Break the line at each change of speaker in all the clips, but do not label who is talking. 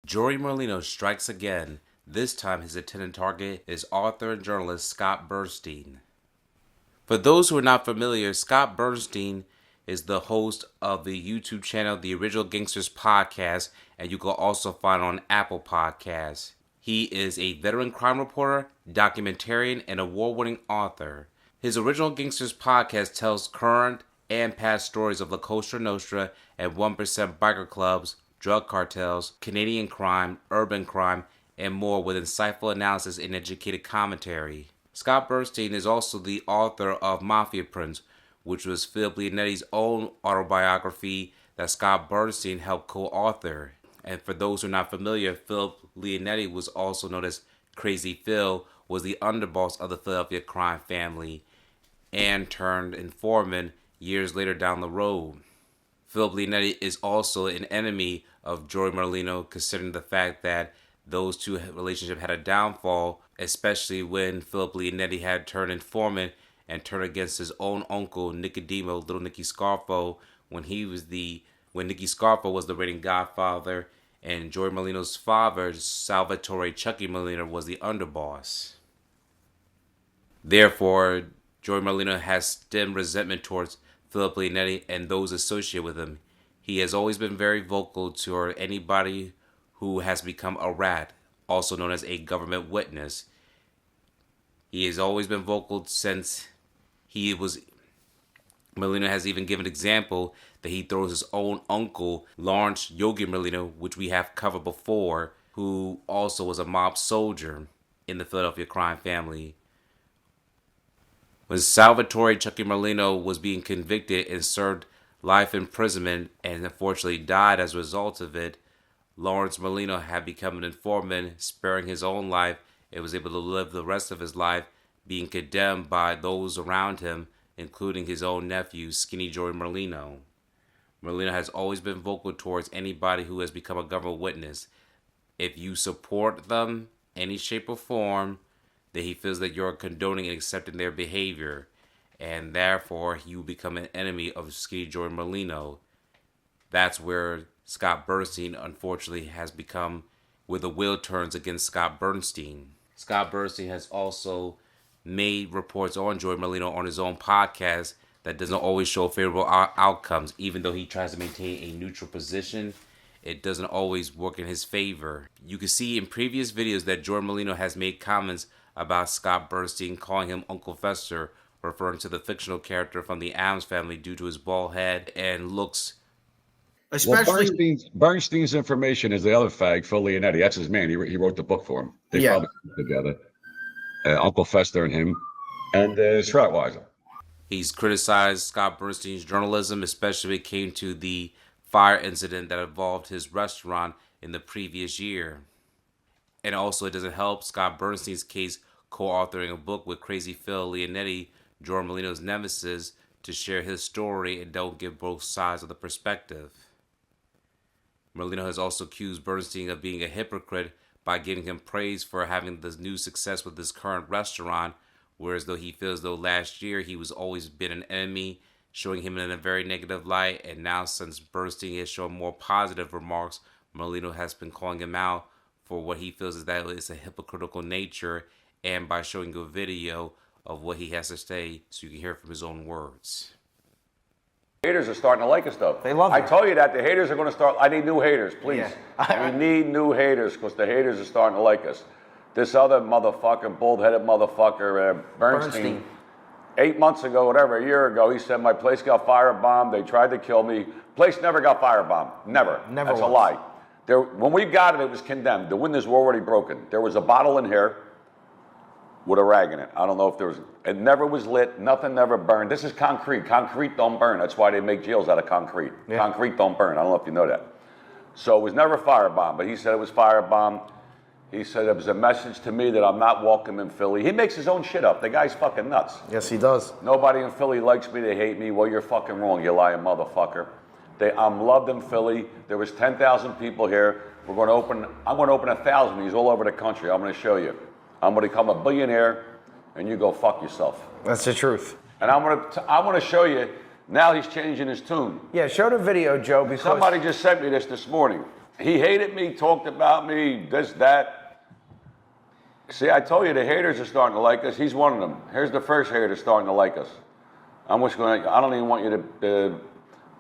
Jory Merlino strikes again. This time his intended target is author and journalist Scott Burnstein. For those who are not familiar, Scott Burnstein is the host of the YouTube channel The Original Gangsters Podcast, and you can also find on Apple Podcasts. He is a veteran crime reporter, documentarian, and award-winning author. His Original Gangsters Podcast tells current and past stories of La Cosa Nostra and 1% biker clubs, drug cartels, Canadian crime, urban crime, and more with insightful analysis and educated commentary. Scott Burnstein is also the author of Mafia Prince, which was Philip Leonetti's own autobiography that Scott Burnstein helped co-author. And for those who are not familiar, Philip Leonetti was also known as Crazy Phil, was the underboss of the Philadelphia crime family and turned informant years later down the road. Philip Leonetti is also an enemy of Jory Merlino, considering the fact that those two relationship had a downfall, especially when Philip Leonetti had turned informant and turned against his own uncle Nicodemo, Little Nicky Scarfo, when Nicky Scarfo was the reigning godfather, and Jory Merlino's father, Salvatore Chucky Merlino, was the underboss. Therefore, Jory Merlino has stemmed resentment towards Philip Leonetti and those associated with him. He has always been very vocal toward anybody who has become a rat, also known as a government witness. He has always been vocal since Merlino has even given an example that he throws his own uncle, Lawrence Yogi Merlino, which we have covered before, who also was a mob soldier in the Philadelphia crime family. When Salvatore Chucky Merlino was being convicted and served life imprisonment and unfortunately died as a result of it, Lawrence Merlino had become an informant, sparing his own life, and was able to live the rest of his life being condemned by those around him, including his own nephew, Skinny Jory Merlino. Merlino has always been vocal towards anybody who has become a government witness. If you support them in any shape or form, then he feels that you're condoning and accepting their behavior, and therefore you become an enemy of Skinny Jory Merlino. That's where Scott Burnstein, unfortunately, has become where the wheel turns against Scott Burnstein. Scott Burnstein has also made reports on Jory Merlino on his own podcast that doesn't always show favorable outcomes. Even though he tries to maintain a neutral position, it doesn't always work in his favor. You can see in previous videos that Jory Merlino has made comments about Scott Burnstein, calling him Uncle Fester, referring to the fictional character from the Addams Family due to his bald head and looks.
Especially Bernstein's information is the other fag, Phil Leonetti. That's his man. He wrote the book for him. They probably put together. Uncle Fester and him, and Stratweiser.
He's criticized Scott Burnstein's journalism, especially when it came to the fire incident that involved his restaurant in the previous year. And also, it doesn't help Scott Burnstein's case co-authoring a book with Crazy Phil Leonetti, Jory Merlino's nemesis, to share his story and don't give both sides of the perspective. Merlino has also accused Burnstein of being a hypocrite by giving him praise for having the new success with his current restaurant, whereas though he feels though last year he was always been an enemy, showing him in a very negative light, and now since Burnstein has shown more positive remarks, Merlino has been calling him out for what he feels is that it's a hypocritical nature, and by showing you a video of what he has to say so you can hear it from his own words.
Haters are starting to like us, though.
They love it.
I told you that the haters are going to start. I need new haters, please. Yeah. We need new haters because the haters are starting to like us. This other motherfucker, bald-headed motherfucker, Burnstein, 8 months ago, whatever, a year ago, he said my place got firebombed. They tried to kill me. Place never got firebombed. Never. That's a lie. When we got it, it was condemned. The windows were already broken. There was a bottle in here with a rag in it. I don't know if there was. It never was lit. Nothing never burned. This is concrete. Concrete don't burn. That's why they make jails out of concrete. Yeah. Concrete don't burn. I don't know if you know that. So it was never firebombed, but he said it was firebombed. He said it was a message to me that I'm not welcome in Philly. He makes his own shit up. The guy's fucking nuts.
Yes, he does.
Nobody in Philly likes me. They hate me. Well, you're fucking wrong, you lying motherfucker. I'm loved in Philly. There was 10,000 people here. I'm going to open 1,000 of these all over the country. I'm going to show you. I'm going to become a billionaire, and you go fuck yourself.
That's the truth.
And I want to show you. Now he's changing his tune.
Yeah, show the video, Joe. Because
somebody just sent me this morning. He hated me, talked about me, this, that. See, I told you the haters are starting to like us. He's one of them. Here's the first hater starting to like us. I don't even want you to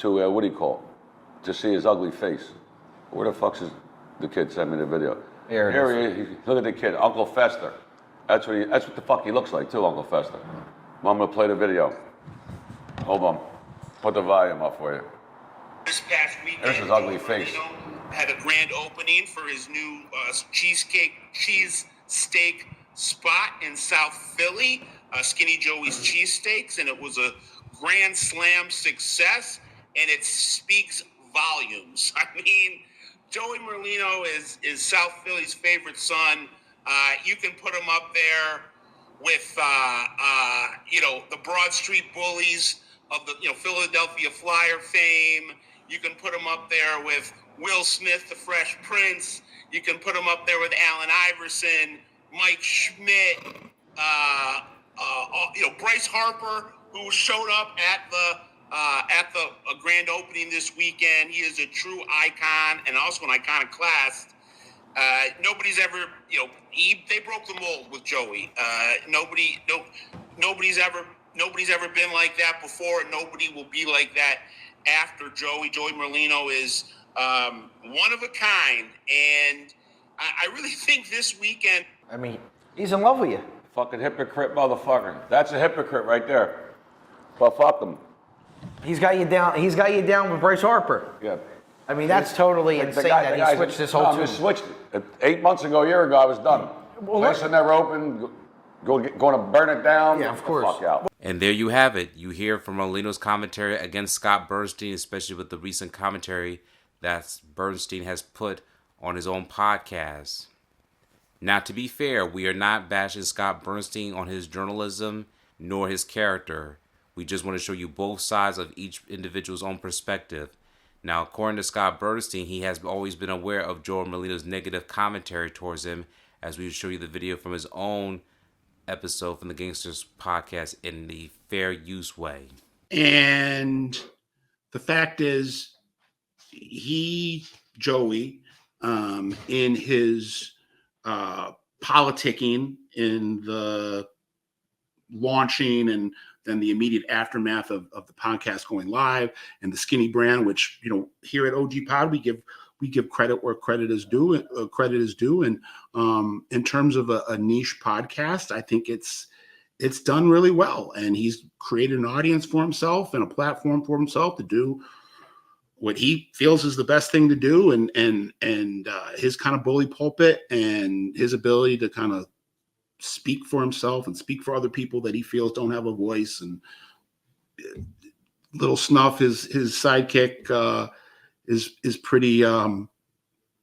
what do you call it? To see his ugly face. Where the fuck's the kid sent me the video? Here he is. Look at the kid, Uncle Fester. That's what the fuck he looks like too, Uncle Fester. Well, I'm gonna play the video. Hold on. Put the volume up for you.
This past weekend,
there's his ugly face.
Had a grand opening for his new cheese steak spot in South Philly, Skinny Joey's Cheesesteaks, and it was a grand slam success, and it speaks volumes. I mean, Joey Merlino is South Philly's favorite son. You can put him up there with the Broad Street Bullies of the Philadelphia Flyer fame. You can put him up there with Will Smith, the Fresh Prince. You can put him up there with Allen Iverson, Mike Schmidt, Bryce Harper, who showed up at the grand opening this weekend. He is a true icon and also an iconoclast. Nobody's ever, they broke the mold with Joey. Nobody's ever been like that before, and nobody will be like that after Joey. Joey Merlino is one of a kind, and I really think this weekend.
I mean, he's in love with you.
Fucking hypocrite motherfucker. That's a hypocrite right there. But fuck him.
He's got you down. He's got you down with Bryce Harper.
Yeah.
I mean, that's totally insane that he switched this whole tune.
I switched it. 8 months ago, a year ago, I was done. Place will never open. Going to burn it down.
Yeah, of course.
Fuck out.
And there you have it. You hear from Merlino's commentary against Scott Burnstein, especially with the recent commentary that Burnstein has put on his own podcast. Now, to be fair, we are not bashing Scott Burnstein on his journalism nor his character. We just want to show you both sides of each individual's own perspective. Now, according to Scott Burnstein, he has always been aware of Joel Merlino's negative commentary towards him, as we show you the video from his own episode from the Gangsters podcast in the fair use way.
And the fact is, Joey, in his politicking in the launching and then the immediate aftermath of the podcast going live and the Skinny brand, which, here at OG Pod, we give credit where credit is due. And in terms of a niche podcast, I think it's done really well. And he's created an audience for himself and a platform for himself to do what he feels is the best thing to do. And his kind of bully pulpit and his ability to kind of speak for himself and speak for other people that he feels don't have a voice. And Lil Snuff, his sidekick, is pretty,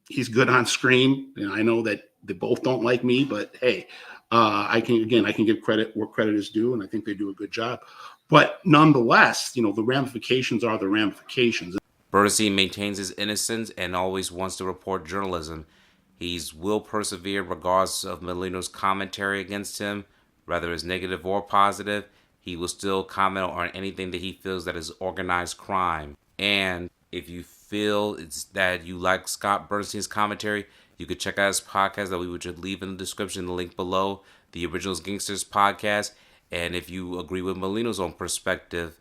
he's good on screen. And I know that they both don't like me, but hey, I can give credit where credit is due. And I think they do a good job, but nonetheless, the ramifications are the ramifications.
Burnstein maintains his innocence and always wants to report journalism. He will persevere regardless of Merlino's commentary against him, whether it's negative or positive. He will still comment on anything that he feels that is organized crime. And if you feel that you like Scott Burnstein's commentary, you could check out his podcast that we would just leave in the description, the link below, the Originals Gangsters podcast. And if you agree with Merlino's own perspective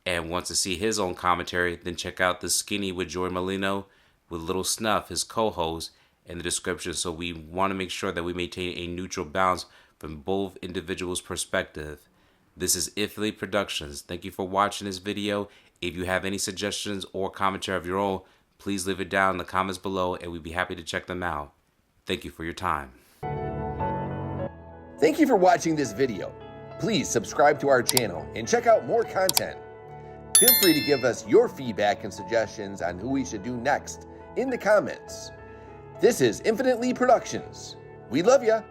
and want to see his own commentary, then check out The Skinny with Joey Merlino with Lil Snuff, his co-host, in the description. So we want to make sure that we maintain a neutral balance from both individuals' perspective. This is Italy Productions. Thank you for watching this video. If you have any suggestions or commentary of your own, please leave it down in the comments below and we'd be happy to check them out. Thank you for your time.
Thank you for watching this video. Please subscribe to our channel and check out more content. Feel free to give us your feedback and suggestions on who we should do next in the comments. This is Infinitely Productions. We love ya.